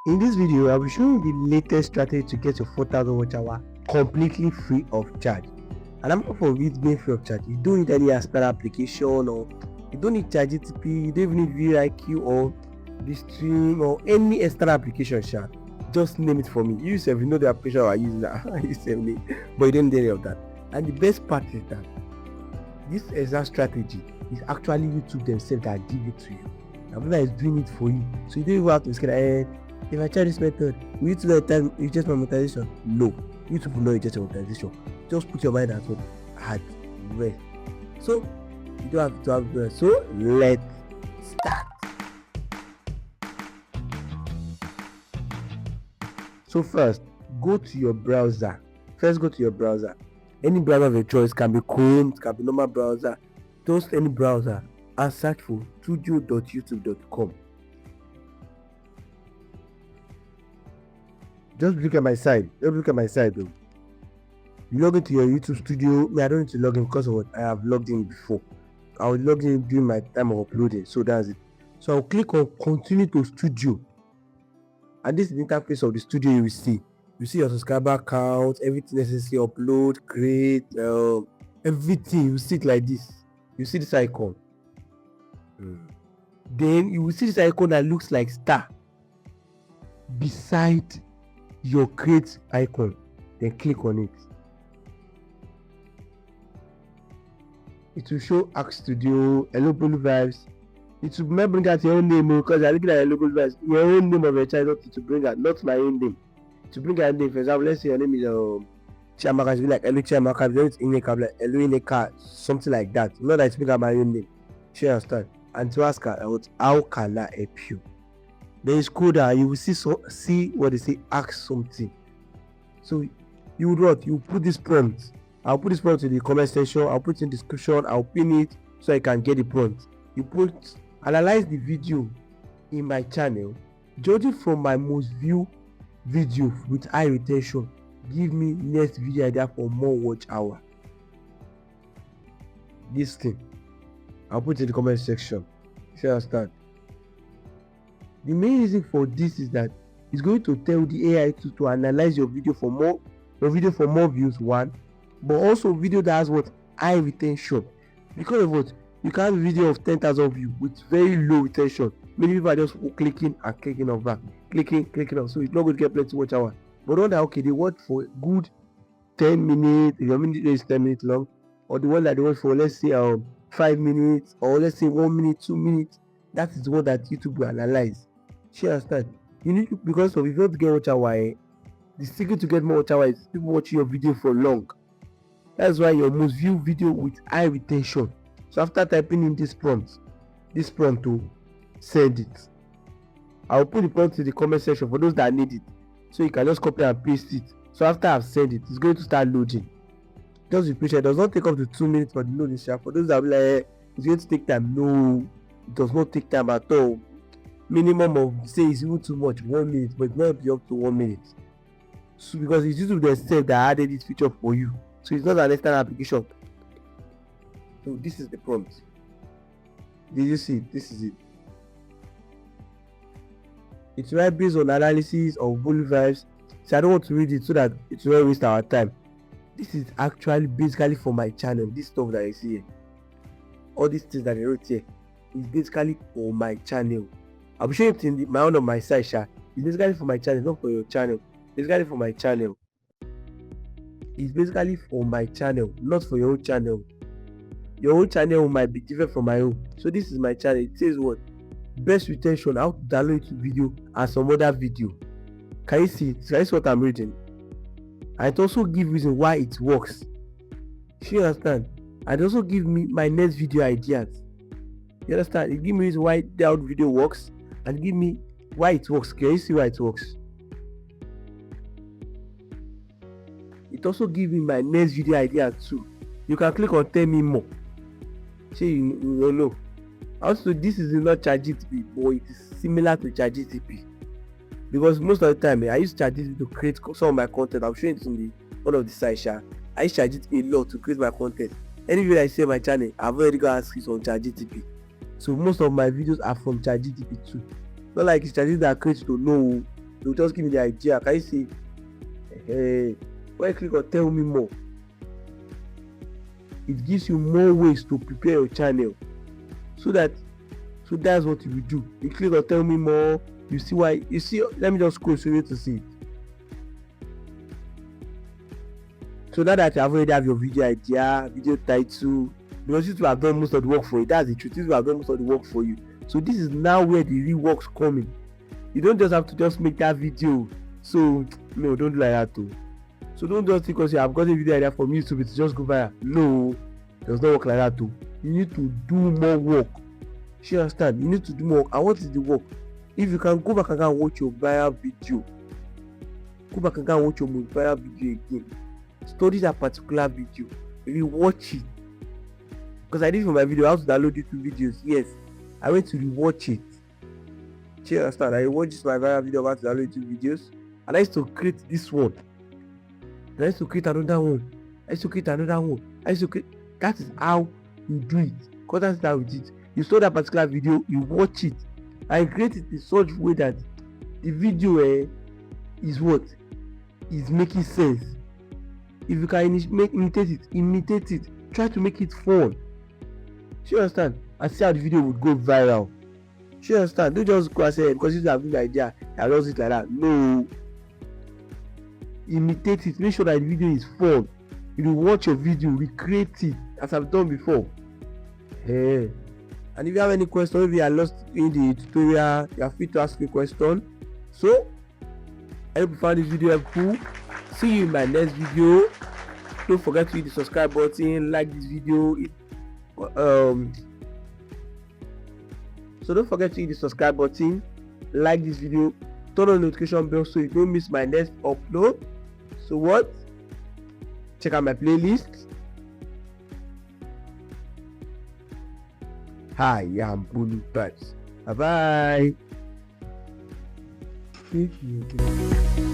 In this video, I will show you the latest strategy to get your 4,000 watch hour completely free of charge. And I'm not for it being free of charge. You don't need any aspire application, or you don't need ChatGPT, you don't even need VidIQ or Restream or any external application. Just name it for me. You yourself, you know the application I use now. But you don't need any of that. And the best part is that this exact strategy is actually YouTube themselves that give it to you. Now, is doing it for you, so you don't even have to scale ahead. If I try this method, will YouTube reject my monetization? No, YouTube will not reject your monetization. Just put your mind at what hard rest. So you don't have to have rest. So let's start. So first, go to your browser. Any browser of your choice, can be Chrome, can be normal browser. Just any browser and search for studio.youtube.com. Just look at my side. Don't look at my side though. You log into your YouTube studio. I don't need to log in because of what I have logged in before. I will log in during my time of uploading. So that's it. So I'll click on continue to studio. And this is the interface of the studio you will see. You see your subscriber count, everything necessary, upload, create, everything. You see it like this. You see this icon. Then you will see this icon that looks like star beside your create icon. Then click on it. It will show Ask Studio, Hello Blue Vibes. It will not bring out your own name because I'm looking at Hello Blue Vibes. Your own name of your child, not to bring out, not my own name. To bring out a name, for example, let's say your name is Chiamaka, be like Hello Chiamaka, then it's Ineka, like Hello Ineka, something like that. Not that it's bring out my own name. She understand. And to ask her, how can I help you? There is code that you will see what they say, ask something. So you would write, you put this prompt. I'll put this prompt in the comment section, I'll put it in the description, I'll pin it so I can get the prompt. You put analyze the video in my channel, judging from my most viewed video with high retention, give me next video idea for more watch hour. This thing I'll put it in the comment section. You understand? The main reason for this is that it's going to tell the AI to analyze your video for more views, one, but also video that has what high retention. Because of what you can have a video of 10,000 views with very low retention. Many people are just clicking and clicking off back, clicking off. So it's not going to get plenty watch hour. But on that, okay, they watch for good 10 minutes. If your video is 10 minutes long, or the one that they watch for, let's say 5 minutes, or let's say 1 minute, 2 minutes. That is the one that YouTube will analyze. She understand? You need to, because of if you want to get watch hour, the secret to get more watch hour is people watching your video for long. That's why your most viewed video with high retention. So after typing in this prompt to send it. I'll put the prompt in the comment section for those that need it. So you can just copy and paste it. So after I've sent it, it's going to start loading. Just be patient. It does not take up to 2 minutes for the loading. For those that will be like, it's going to take time. No, it does not take time at all. Minimum of, say, it's even too much, 1 minute, but it might be up to 1 minute. So because it's YouTube themselves that added this feature for you. So it's not an external application. So this is the prompt. Did you see it? This is it. It's right based on analysis of Blue Vibes. So I don't want to read it so that it will not waste our time. This is actually basically for my channel. This stuff that you see here, all these things that I wrote here, is basically for my channel. I'll be showing it in my own on my side. It's basically for my channel, not for your channel. Basically for my channel. It's basically for my channel, not for your own channel. Your own channel might be different from my own. So this is my channel. It says what? Best retention, how to download YouTube video and some other video. Can you see it? Can you see what I'm reading? And it also gives reason why it works. You understand? And it also give me my next video ideas. You understand? It gives me reason why that video works and give me why it works. Can you see why it works? It also gives me my next video idea too. You can click on tell me more. So you don't know. Also, this is not ChatGPT, but it is similar to ChatGPT. Because most of the time, I use ChatGPT to create some of my content. I'm showing it in one of the sites. I use ChatGPT a lot to create my content. Any video I see on my channel, I've already got access on ChatGPT. So most of my videos are from ChatGPT too. Not like it's ChatGPT that creates to know. they'll just give me the idea. Can you see? When you click on tell me more, it gives you more ways to prepare your channel. So that's what you will do. You click on tell me more, you see why, you see, let me just scroll so you to see it. So now that you already have your video idea, video title, because you have done most of the work for you, that's the truth, you have done most of the work for you. So this is now where the real work's coming. You don't just have to just make that video. So no, don't do like that too. So don't just think because you have got a video idea from YouTube it's just go viral. No, it does not work like that too. You need to do more work. You understand? You need to do more work. And what is the work? If you can go back and go and watch your viral video, go back and go and watch your viral video again. Study that particular video, rewatch it. Because I did for my video how to download YouTube videos. Yes, I went to rewatch it. You understand? I watched my viral video about to download YouTube videos, and I used to create this one. And I used to create another one. I used to create another one. I used to create. That is how you do it. Because that's how we did. You saw that particular video, you watch it, and create it in such a way that the video is what is making sense. If you can imitate it. Try to make it fun. You understand? And see how the video would go viral. You understand? Don't just go and say because you have the idea, I just it like that. No. Imitate it. Make sure that the video is fun. You watch your video, recreate it as I've done before. Hey. And if you have any questions, if you are lost in the tutorial, you are free to ask a question. So, I hope you found this video helpful. See you in my next video. Don't forget to hit the subscribe button, like this video. So don't forget to hit the subscribe button, like this video, turn on the notification bell so you don't miss my next upload. So what? Check out my playlist. Hi, I'm Bulu Bats. Bye bye.